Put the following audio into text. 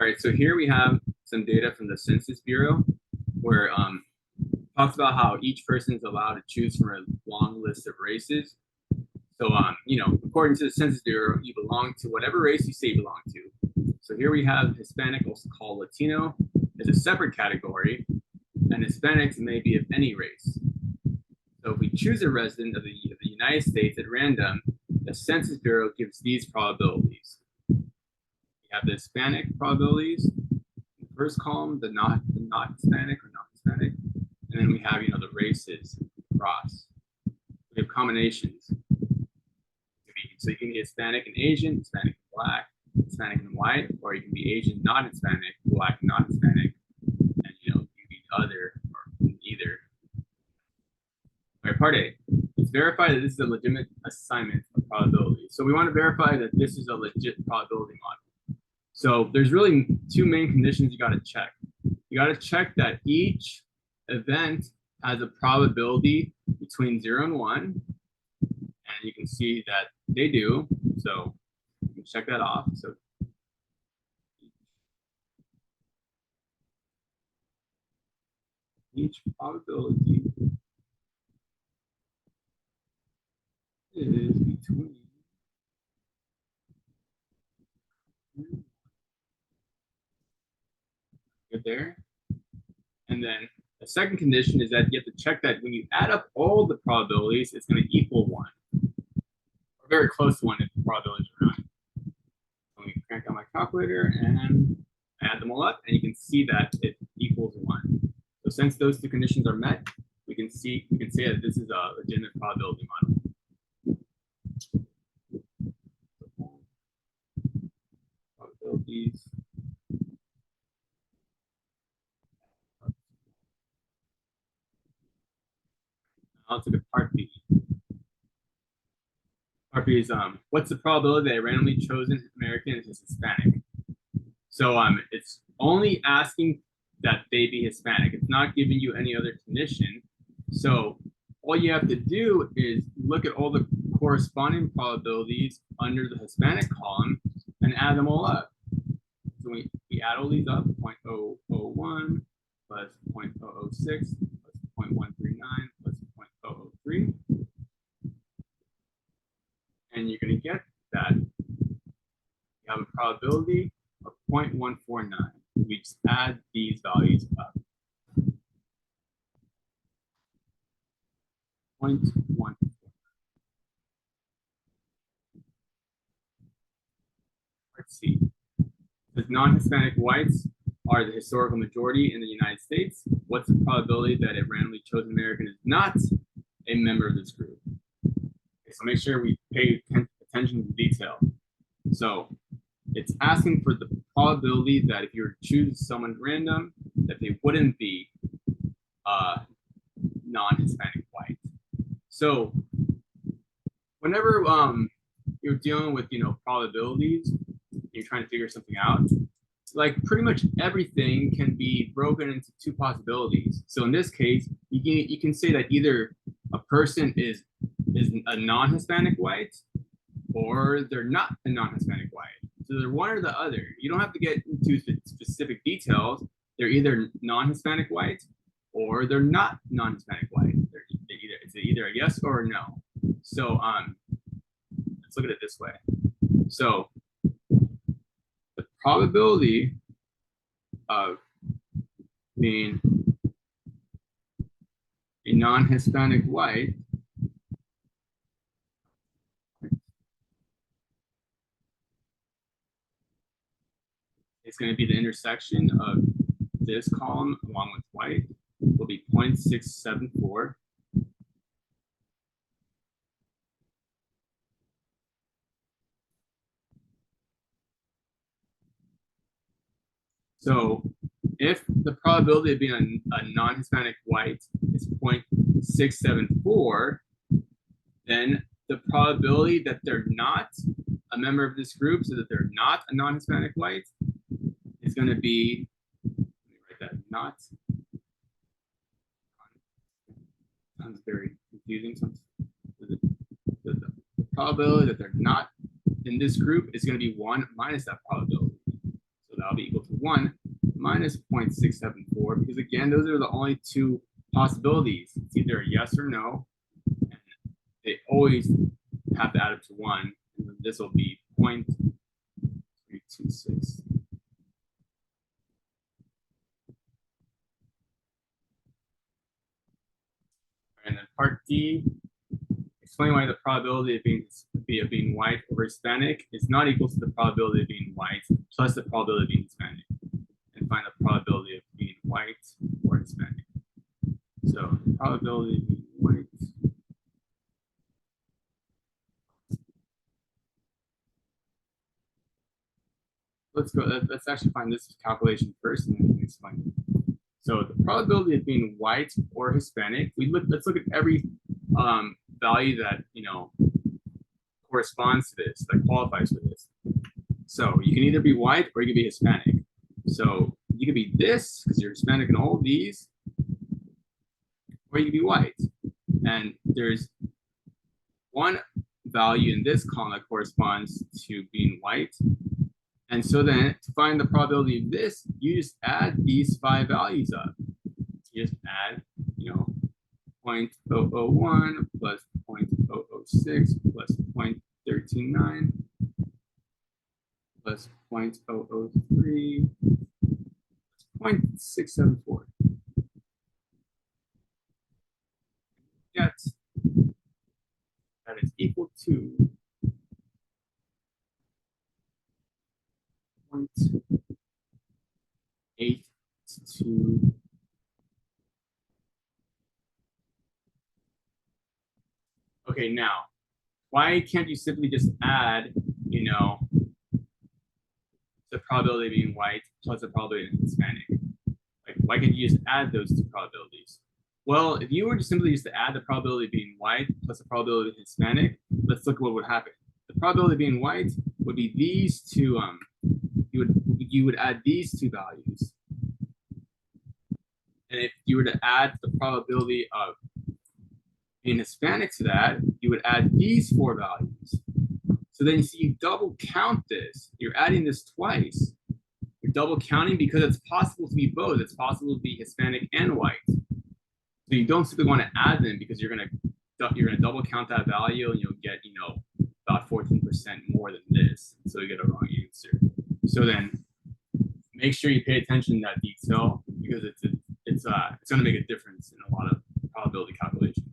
All right, so here we have some data from the Census Bureau where talks about how each person is allowed to choose from a long list of races. So, according to the Census Bureau, you belong to whatever race you say you belong to. So here we have Hispanic, also called Latino, is a separate category, and Hispanics may be of any race. So if we choose a resident of the United States at random, the Census Bureau gives these probabilities. We have the Hispanic probabilities, in the first column, the not Hispanic or not Hispanic, and then we have the races across. We have combinations. So you can be Hispanic and Asian, Hispanic and Black, Hispanic and white, or you can be Asian, not Hispanic, Black, not Hispanic, and you can be other or either. All right, part A. Let's verify that this is a legitimate assignment of probability. So we want to verify that this is a legit probability model. So there's really two main conditions you got to check. You got to check that each event has a probability between 0 and 1. And you can see that they do. So you can check that off. So each probability is between good there. And then the second condition is that you have to check that when you add up all the probabilities, it's going to equal 1. Or very close to 1 if the probabilities are 9. Let me crank on my calculator and add them all up, and you can see that it equals 1. So since those two conditions are met, we can say that this is a legitimate probability model. Probabilities. Now let's look at part B. Part B is what's the probability that a randomly chosen American is Hispanic? So it's only asking that they be Hispanic. It's not giving you any other condition. So all you have to do is look at all the corresponding probabilities under the Hispanic column and add them all up. So we add all these up, 0.001 plus 0.006 plus 0.139 plus 0.003. And you're going to get that you have a probability of 0.149. We just add these values up. 0.1. Let's see. The non-Hispanic whites are the historical majority in the United States. What's the probability that a randomly chosen American is not a member of this group? Okay, so make sure we pay attention to detail. So it's asking for the probability that if you were to choose someone random, that they wouldn't be non-Hispanic white. So whenever you're dealing with probabilities, you're trying to figure something out, like pretty much everything can be broken into two possibilities. So in this case, you can say that either a person is a non-Hispanic white or they're not a non-Hispanic white. So they're one or the other. You don't have to get into specific details. They're either non-Hispanic white or they're not non-Hispanic white. It's either a yes or a no. So let's look at it this way. So the probability of being a non-Hispanic white is going to be the intersection of this column along with white will be 0.674. So if the probability of being a non-Hispanic white is 0.674, then the probability that they're not a member of this group, so that they're not a non-Hispanic white, is going to be, let me write that, not, sounds very confusing. The probability that they're not in this group is going to be 1 minus that probability. So that'll be equal to 1 minus 0.674, because again, those are the only two possibilities. It's either a yes or no. And they always have to add up to 1. And then this will be 0.326. And then part D, explain why the probability of being white over Hispanic is not equal to the probability of being white plus the probability of being Hispanic. And find the probability of being white or Hispanic. So the probability of being white. Let's go. Let's actually find this calculation first, and then we can explain it. So the probability of being white or Hispanic. Let's look at every value that corresponds to this, that qualifies for this. So you can either be white or you can be Hispanic. So you can be this because you're Hispanic in all of these, or you can be white. And there's one value in this column that corresponds to being white. And so then to find the probability of this, you just add these 5 values up. You just add, 0.001 plus 0.006 plus 0.139 plus 0.003 plus 0.674. Yet that is equal to 0.82. Okay, now, why can't you simply just add, the probability of being white plus the probability of being Hispanic? Like, why can't you just add those two probabilities? Well, if you were to simply just to add the probability of being white plus the probability of Hispanic, let's look at what would happen. The probability of being white would be these two. You would add these two values, and if you were to add the probability of being Hispanic to that, you would add these 4 values. So then you see you double count this. You're adding this twice. You're double counting because it's possible to be both. It's possible to be Hispanic and white. So you don't simply want to add them because you're gonna double count that value and you'll get about 14% more than this. So you get a wrong answer. So then make sure you pay attention to that detail because it's going to make a difference in a lot of probability calculations.